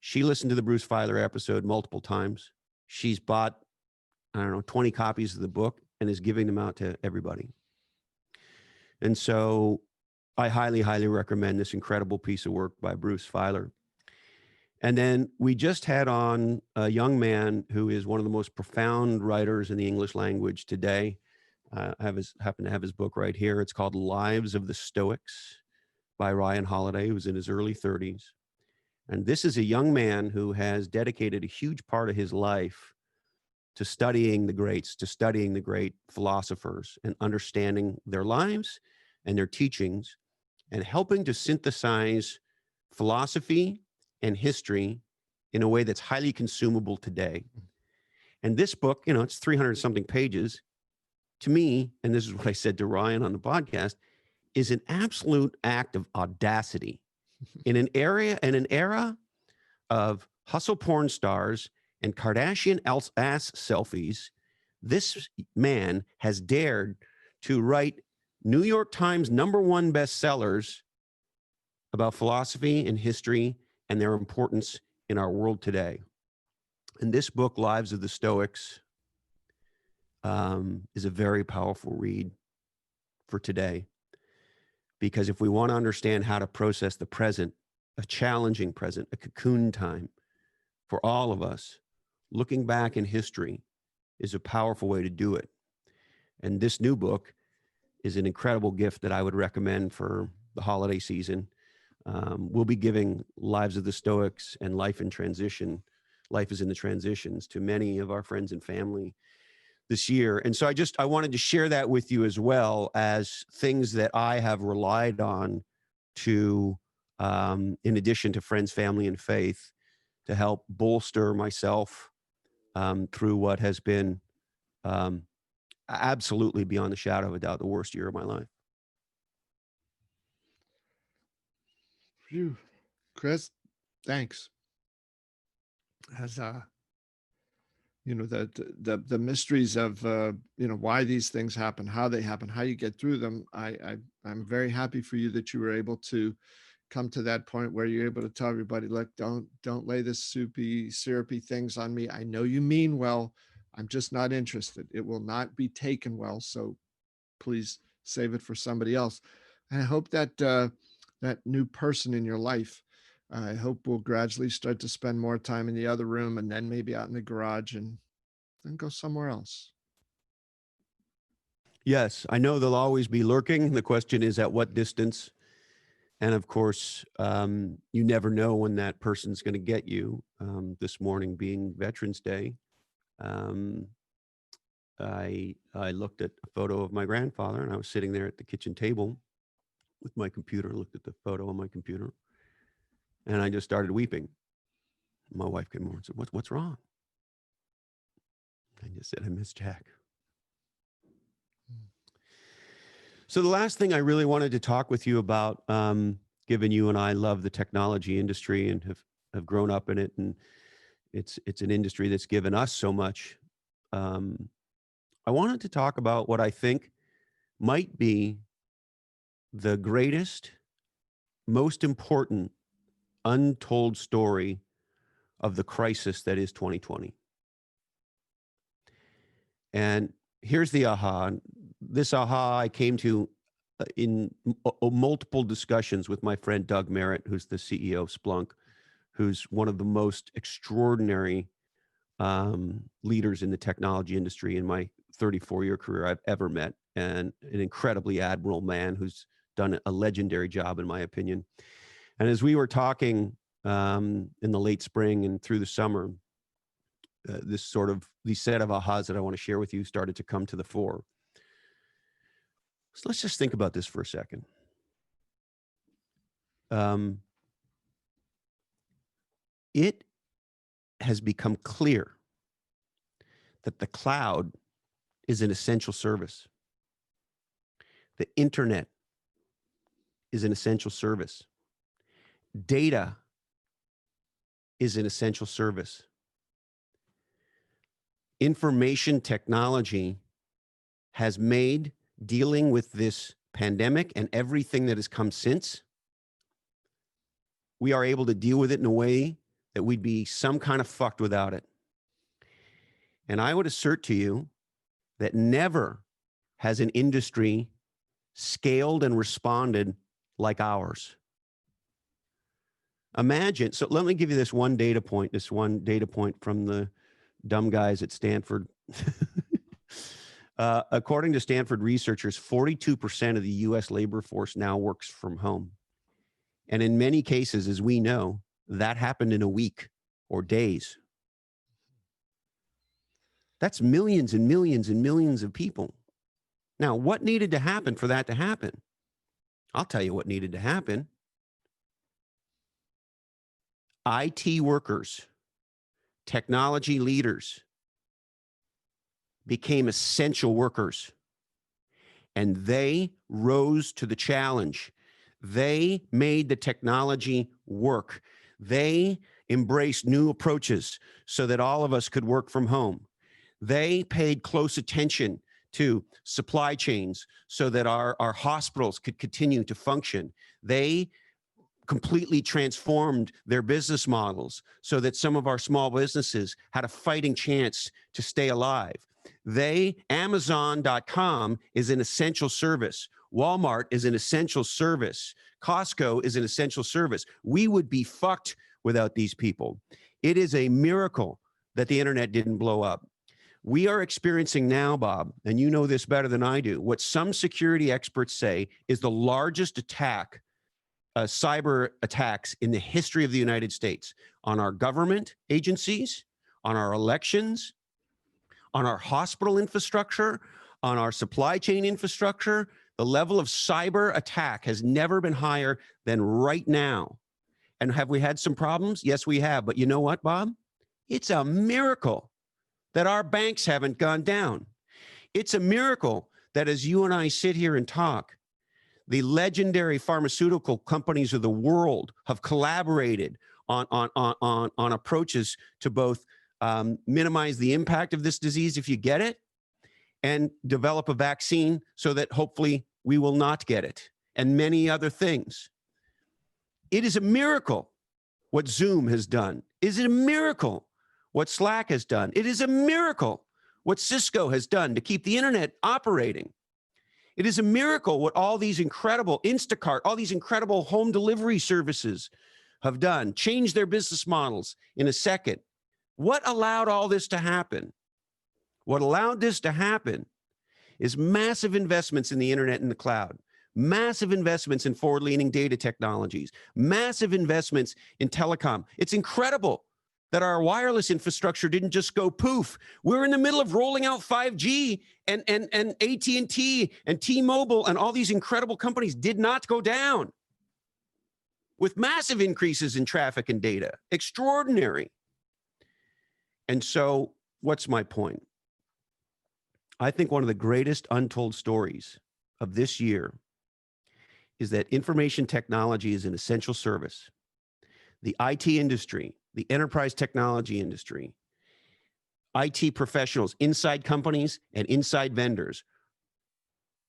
She listened to the Bruce Feiler episode multiple times. She's bought, 20 copies of the book and is giving them out to everybody. And so I highly, highly recommend this incredible piece of work by Bruce Feiler. And then we just had on a young man who is one of the most profound writers in the English language today. I happen to have his book right here. It's called Lives of the Stoics by Ryan Holiday, who's in his early 30s. And this is a young man who has dedicated a huge part of his life to studying the greats, to studying the great philosophers and understanding their lives and their teachings and helping to synthesize philosophy and history in a way that's highly consumable today. And this book, it's 300 something pages. To me, and this is what I said to Ryan on the podcast, is an absolute act of audacity in an era of hustle porn stars and Kardashian ass selfies. This man has dared to write New York Times #1 bestsellers about philosophy and history and their importance in our world today. And this book, Lives of the Stoics, is a very powerful read for today. Because if we want to understand how to process the present, a challenging present, a cocoon time for all of us, looking back in history is a powerful way to do it. And this new book is an incredible gift that I would recommend for the holiday season. We'll be giving Lives of the Stoics and Life in Transition, Life is in the Transitions, to many of our friends and family this year. And so I wanted to share that with you as well as things that I have relied on to, in addition to friends, family, and faith, to help bolster myself through what has been absolutely, beyond the shadow of a doubt, the worst year of my life. Phew. Chris, thanks. As the mysteries of why these things happen, how they happen, how you get through them. I'm very happy for you that you were able to come to that point where you're able to tell everybody, look, don't lay this soupy, syrupy things on me. I know you mean well. I'm just not interested. It will not be taken well. So please save it for somebody else. And I hope that that new person in your life, I hope will gradually start to spend more time in the other room and then maybe out in the garage and then go somewhere else. Yes, I know they'll always be lurking. The question is at what distance? And of course, you never know when that person's going to get you. This morning being Veterans Day, I looked at a photo of my grandfather, and I was sitting there at the kitchen table with my computer, looked at the photo on my computer, and I just started weeping. My wife came over and said, what's wrong? I just said, I miss Jack. So the last thing I really wanted to talk with you about, given you and I love the technology industry and have grown up in it, and it's an industry that's given us so much. I wanted to talk about what I think might be the greatest, most important, untold story of the crisis that is 2020. And here's the aha. This aha I came to in multiple discussions with my friend Doug Merritt, who's the CEO of Splunk, who's one of the most extraordinary leaders in the technology industry in my 34-year career I've ever met, and an incredibly admirable man who's done a legendary job, in my opinion. And as we were talking in the late spring and through the summer, these set of ahas that I want to share with you started to come to the fore. So let's just think about this for a second. It has become clear that the cloud is an essential service. The internet is an essential service. Data is an essential service. Information technology has made dealing with this pandemic and everything that has come since, we are able to deal with it in a way that we'd be some kind of fucked without it. And I would assert to you that never has an industry scaled and responded like ours. Imagine, so let me give you this one data point from the dumb guys at Stanford. According to Stanford researchers, 42% of the US labor force now works from home. And in many cases, as we know, that happened in a week or days. That's millions and millions and millions of people. Now, what needed to happen for that to happen? I'll tell you what needed to happen. IT workers, technology leaders became essential workers, and they rose to the challenge. They made the technology work. They embraced new approaches so that all of us could work from home. They paid close attention to supply chains so that our hospitals could continue to function. They completely transformed their business models so that some of our small businesses had a fighting chance to stay alive. Amazon.com is an essential service. Walmart is an essential service. Costco is an essential service. We would be fucked without these people. It is a miracle that the internet didn't blow up. We are experiencing now, Bob, and you know this better than I do, what some security experts say is the largest attack, cyber attacks in the history of the United States, on our government agencies, on our elections, on our hospital infrastructure, on our supply chain infrastructure. The level of cyber attack has never been higher than right now. And have we had some problems? Yes, we have. But you know what, Bob? It's a miracle that our banks haven't gone down. It's a miracle that as you and I sit here and talk, the legendary pharmaceutical companies of the world have collaborated on approaches to both minimize the impact of this disease if you get it, and develop a vaccine so that hopefully we will not get it, and many other things. It is a miracle what Zoom has done. Is it a miracle what Slack has done? It is a miracle what Cisco has done to keep the internet operating. It is a miracle what all these incredible Instacart, all these incredible home delivery services have done, changed their business models in a second. What allowed all this to happen? What allowed this to happen is massive investments in the internet and the cloud, massive investments in forward-leaning data technologies, massive investments in telecom. It's incredible that our wireless infrastructure didn't just go poof. We're in the middle of rolling out 5G, and AT&T and T-Mobile and all these incredible companies did not go down with massive increases in traffic and data. Extraordinary. And so what's my point? I think one of the greatest untold stories of this year is that information technology is an essential service. The IT industry, the enterprise technology industry, IT professionals inside companies and inside vendors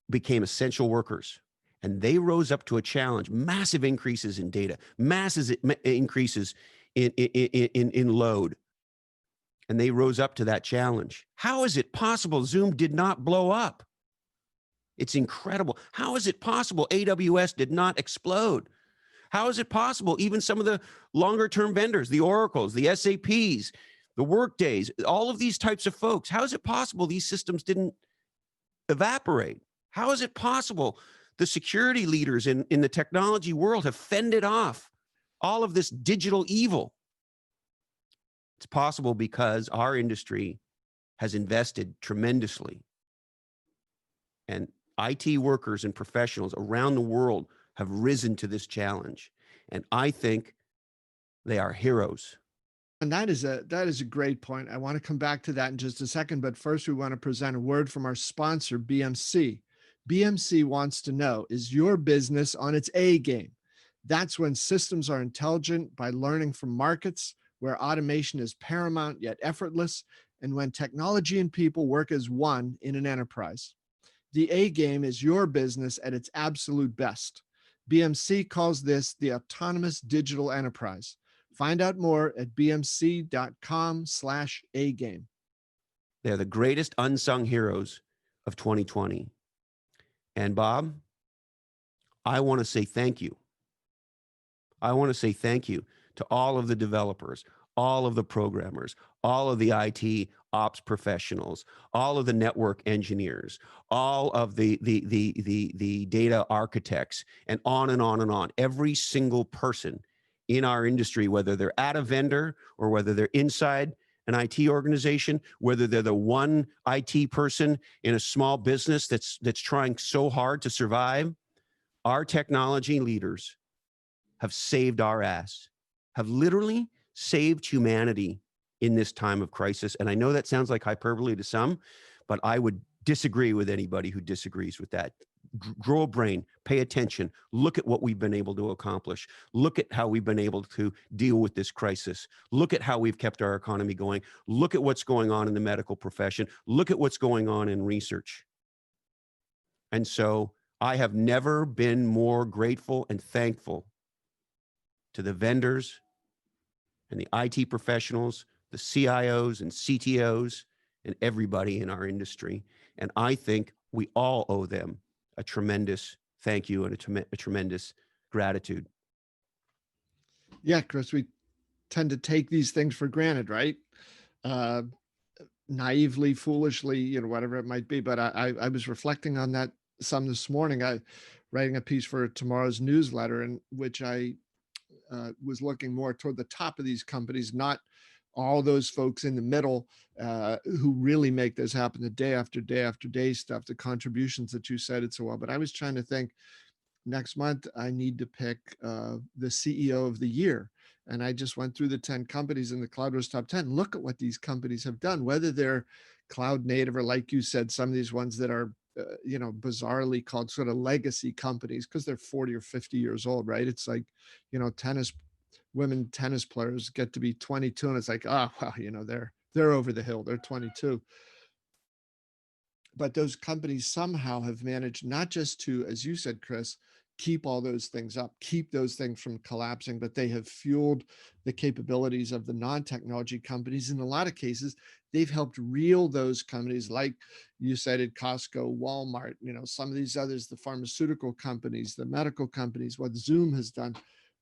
became essential workers. And they rose up to a challenge, massive increases in data, massive increases in load. And they rose up to that challenge. How is it possible Zoom did not blow up? It's incredible. How is it possible AWS did not explode? How is it possible even some of the longer term vendors, the Oracles, the SAPs, the Workdays, all of these types of folks, how is it possible these systems didn't evaporate? How is it possible the security leaders in the technology world have fended off all of this digital evil? It's possible because our industry has invested tremendously. And IT workers and professionals around the world have risen to this challenge. And I think they are heroes. And that is a great point. I want to come back to that in just a second, but first we want to present a word from our sponsor, BMC. BMC wants to know, is your business on its A game? That's when systems are intelligent by learning from markets, where automation is paramount yet effortless, and when technology and people work as one in an enterprise. The A game is your business at its absolute best. BMC calls this the autonomous digital enterprise. Find out more at bmc.com/agame. They're the greatest unsung heroes of 2020. And Bob, I want to say thank you. I want to say thank you to all of the developers, all of the programmers, all of the IT ops professionals, all of the network engineers, all of the data architects, and on and on and on. Every single person in our industry, whether they're at a vendor or whether they're inside an IT organization, whether they're the one IT person in a small business that's trying so hard to survive, our technology leaders have saved our ass, have literally saved humanity in this time of crisis. And I know that sounds like hyperbole to some, but I would disagree with anybody who disagrees with that. Grow a brain, pay attention, look at what we've been able to accomplish. Look at how we've been able to deal with this crisis. Look at how we've kept our economy going. Look at what's going on in the medical profession. Look at what's going on in research. And so I have never been more grateful and thankful to the vendors and the IT professionals, the CIOs and CTOs, and everybody in our industry. And I think we all owe them a tremendous thank you and a tremendous gratitude. Yeah, Chris, we tend to take these things for granted, right? Naively, foolishly, whatever it might be. But I was reflecting on that some this morning. I writing a piece for tomorrow's newsletter in which I was looking more toward the top of these companies, not all those folks in the middle who really make this happen, the day after day after day stuff, the contributions that you said it so well. But I was trying to think, next month, I need to pick the CEO of the year. And I just went through the 10 companies in the CloudWars Top 10. Look at what these companies have done, whether they're cloud native or, like you said, some of these ones that are bizarrely called sort of legacy companies because they're 40 or 50 years old, right? It's like, women tennis players get to be 22 and it's like, oh, well, they're over the hill. They're 22. But those companies somehow have managed not just to, as you said, Chris, keep all those things up, keep those things from collapsing, but they have fueled the capabilities of the non-technology companies. In a lot of cases, they've helped reel those companies, like you cited, Costco, Walmart, some of these others, the pharmaceutical companies, the medical companies, what Zoom has done.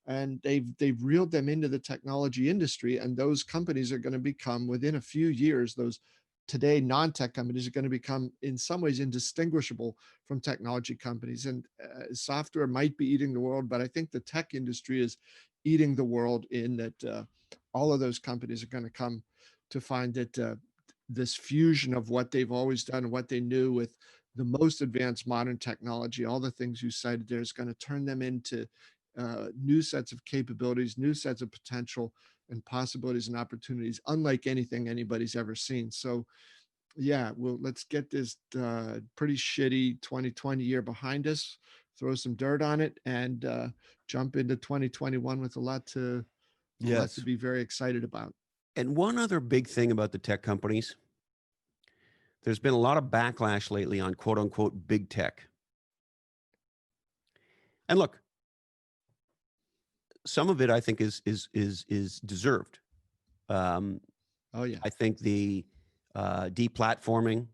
And they've reeled them into the technology industry. And those companies are going to become, within a few years, those today non-tech companies are going to become in some ways indistinguishable from technology companies. And software might be eating the world, but I think the tech industry is eating the world, in that all of those companies are going to come to find that this fusion of what they've always done and what they knew with the most advanced modern technology, all the things you cited there, is going to turn them into new sets of capabilities, new sets of potential and possibilities and opportunities unlike anything anybody's ever seen. So yeah, well, let's get this pretty shitty 2020 year behind us, throw some dirt on it, and jump into 2021 with a lot to be very excited about. And one other big thing about the tech companies, there's been a lot of backlash lately on quote unquote big tech. And look, some of it I think is deserved. Oh yeah. I think the deplatforming,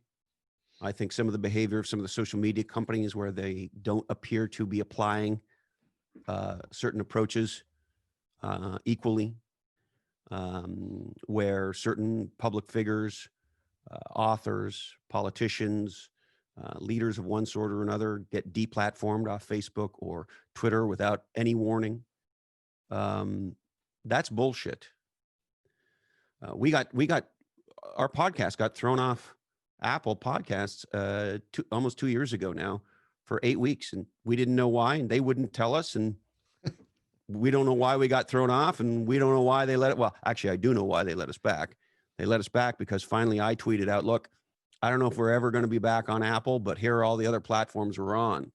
I think some of the behavior of some of the social media companies where they don't appear to be applying certain approaches equally, where certain public figures, authors, politicians, leaders of one sort or another get deplatformed off Facebook or Twitter without any warning. That's bullshit. We got our podcast got thrown off Apple Podcasts almost 2 years ago now for 8 weeks, and we didn't know why, and they wouldn't tell us, and we don't know why we got thrown off, and we don't know why they let it. Well, actually, I do know why they let us back. They let us back because finally I tweeted out, look, I don't know if we're ever going to be back on Apple, but here are all the other platforms we're on.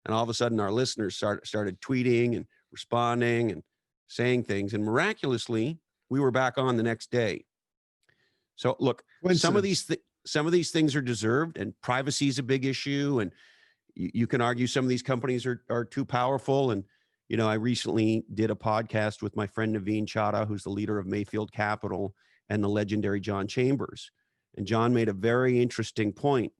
And all of a sudden our listeners started tweeting and responding and saying things, and miraculously we were back on the next day. So look, some of these things are deserved, and privacy is a big issue. And you can argue some of these companies are too powerful. And, I recently did a podcast with my friend Naveen Chadha, who's the leader of Mayfield Capital, and the legendary John Chambers. And John made a very interesting point.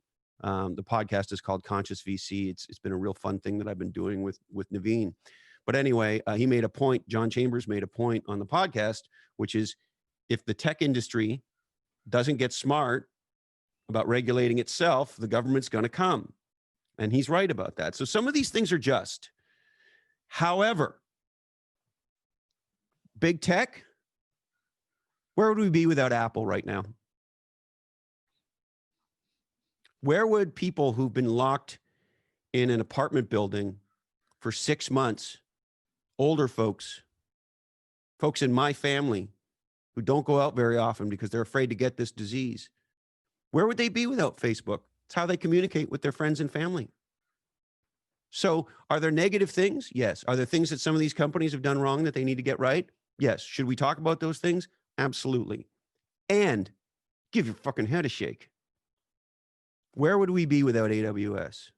The podcast is called Conscious VC. It's been a real fun thing that I've been doing with Naveen. But anyway, he made a point, John Chambers made a point on the podcast, which is if the tech industry doesn't get smart about regulating itself, the government's going to come. And he's right about that. So some of these things are just. However, big tech, where would we be without Apple right now? Where would people who've been locked in an apartment building for 6 months, older folks in my family who don't go out very often because they're afraid to get this disease, where would they be without Facebook? It's how they communicate with their friends and family. So are there negative things? Yes. Are there things that some of these companies have done wrong that they need to get right? Yes. Should we talk about those things? Absolutely. And give your fucking head a shake. Where would we be without AWS?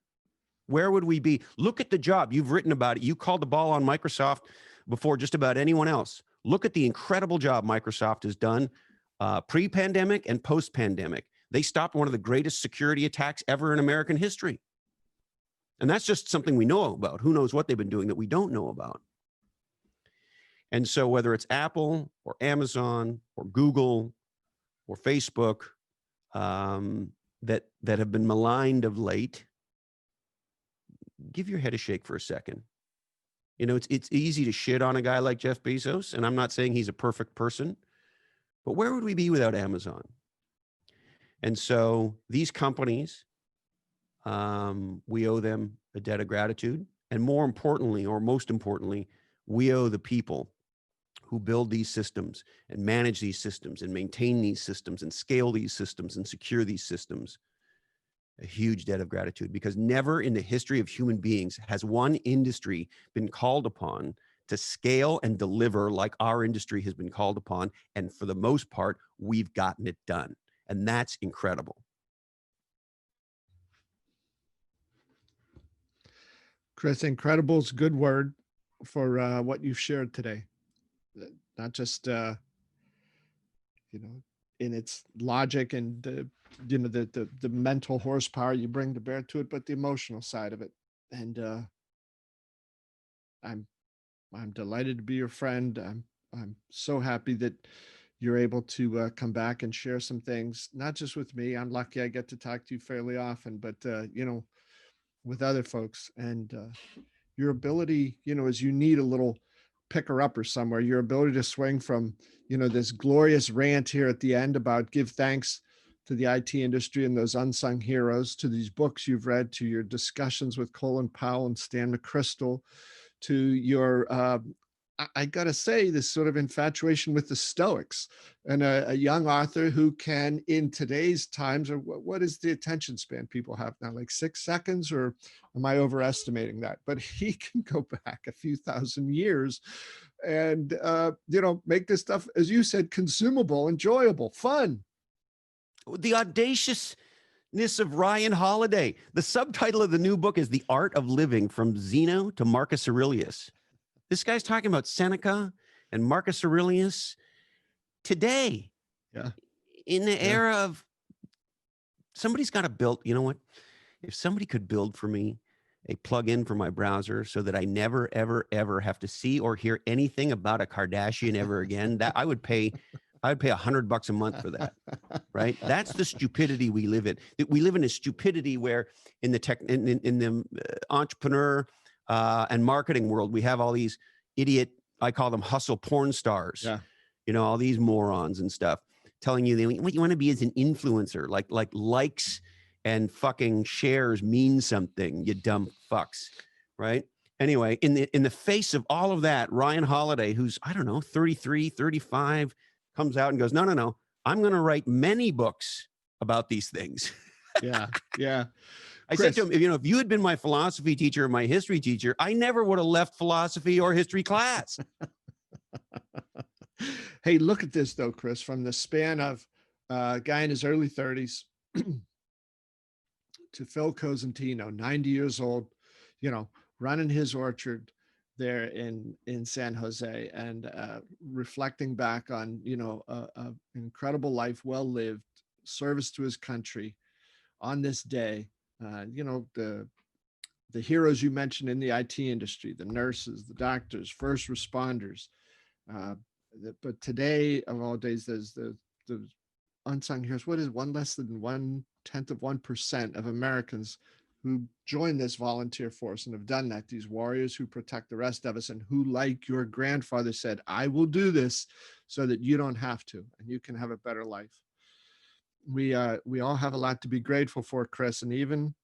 Where would we be? Look at the job. You've written about it. You called the ball on Microsoft before just about anyone else. Look at the incredible job Microsoft has done pre-pandemic and post-pandemic. They stopped one of the greatest security attacks ever in American history. And that's just something we know about. Who knows what they've been doing that we don't know about? And so whether it's Apple or Amazon or Google or Facebook that have been maligned of late, give your head a shake for a second. It's easy to shit on a guy like Jeff Bezos, and I'm not saying he's a perfect person, but where would we be without Amazon? And so these companies, we owe them a debt of gratitude. And more importantly, or most importantly, we owe the people who build these systems and manage these systems and maintain these systems and scale these systems and secure these systems a huge debt of gratitude, because never in the history of human beings has one industry been called upon to scale and deliver like our industry has been called upon. And for the most part, we've gotten it done. And that's incredible. Chris, incredible's a good word for what you've shared today. Not just in its logic and the mental horsepower you bring to bear to it, but the emotional side of it. And I'm delighted to be your friend. I'm so happy that you're able to come back and share some things, not just with me. I'm lucky I get to talk to you fairly often, but with other folks. And your ability, as you need a little picker upper somewhere, your ability to swing from, this glorious rant here at the end about give thanks to the IT industry and those unsung heroes, to these books you've read, to your discussions with Colin Powell and Stan McChrystal, to your, I got to say, this sort of infatuation with the Stoics, and a young author who can, in today's times, or what is the attention span people have now, like 6 seconds, or am I overestimating that? But he can go back a few thousand years and, make this stuff, as you said, consumable, enjoyable, fun. The audaciousness of Ryan Holiday. The subtitle of the new book is The Art of Living, from Zeno to Marcus Aurelius. This guy's talking about Seneca and Marcus Aurelius today. Yeah. In the era of, somebody's got to build, you know what? If somebody could build for me a plug-in for my browser so that I never, ever, ever have to see or hear anything about a Kardashian ever again, that I would pay $100 a month for that, right? That's the stupidity we live in. We live in a stupidity where in the entrepreneur and marketing world, we have all these idiot, I call them hustle porn stars, all these morons and stuff telling you what you want to be as an influencer, like likes and fucking shares mean something, you dumb fucks, right? Anyway, in the face of all of that, Ryan Holiday, who's, I don't know, 33, 35, comes out and goes, no, I'm going to write many books about these things. Yeah. I said to him, if you had been my philosophy teacher or my history teacher, I never would have left philosophy or history class. Hey, look at this though, Chris, from the span of a guy in his early 30s to Phil Cosentino, 90 years old, running his orchard there in San Jose, and reflecting back on, a incredible life, well lived, service to his country on this day. The heroes you mentioned in the IT industry, the nurses, the doctors, first responders. But today, of all days, there's the unsung heroes. What is one less than 0.1% of Americans who join this volunteer force and have done that? These warriors who protect the rest of us, and who, like your grandfather said, I will do this so that you don't have to, and you can have a better life. We all have a lot to be grateful for, Chris, and even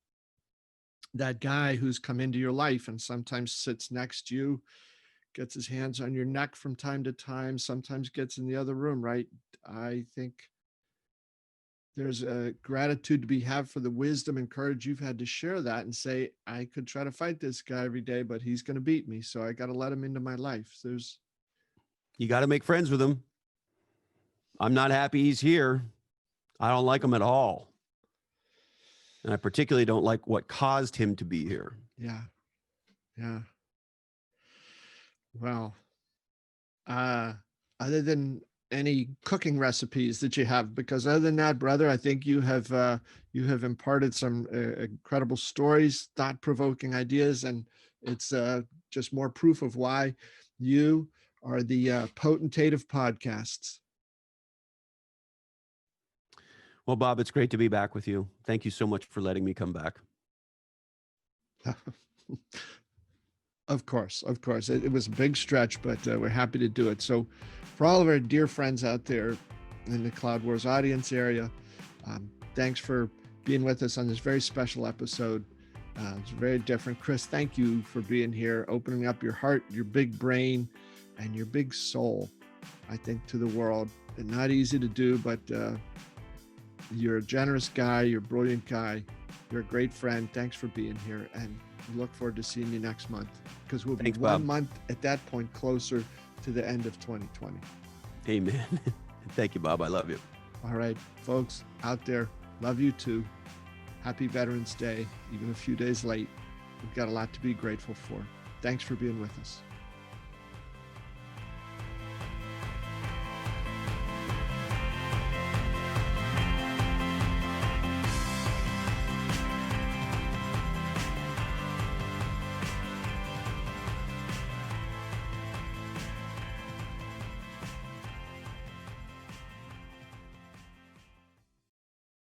that guy who's come into your life and sometimes sits next to you, gets his hands on your neck from time to time, sometimes gets in the other room, right? I think there's a gratitude to be had for the wisdom and courage you've had to share that and say, I could try to fight this guy every day, but he's going to beat me. So I got to let him into my life. You got to make friends with him. I'm not happy he's here. I don't like him at all. And I particularly don't like what caused him to be here. Yeah. Well, other than any cooking recipes that you have, because other than that, brother, I think you have imparted some incredible stories, thought-provoking ideas, and it's just more proof of why you are the potentate of podcasts. Well, Bob, it's great to be back with you. Thank you so much for letting me come back. Of course. It was a big stretch, but we're happy to do it. So for all of our dear friends out there in the Cloud Wars audience area, thanks for being with us on this very special episode. It's very different. Chris, thank you for being here, opening up your heart, your big brain, and your big soul, I think, to the world. And not easy to do, but you're a generous guy. You're a brilliant guy. You're a great friend. Thanks for being here. And we look forward to seeing you next month, because we'll be one month at that point closer to the end of 2020. Amen. Thank you, Bob. I love you. All right, folks out there, love you too. Happy Veterans Day, even a few days late. we've got a lot to be grateful for. Thanks for being with us.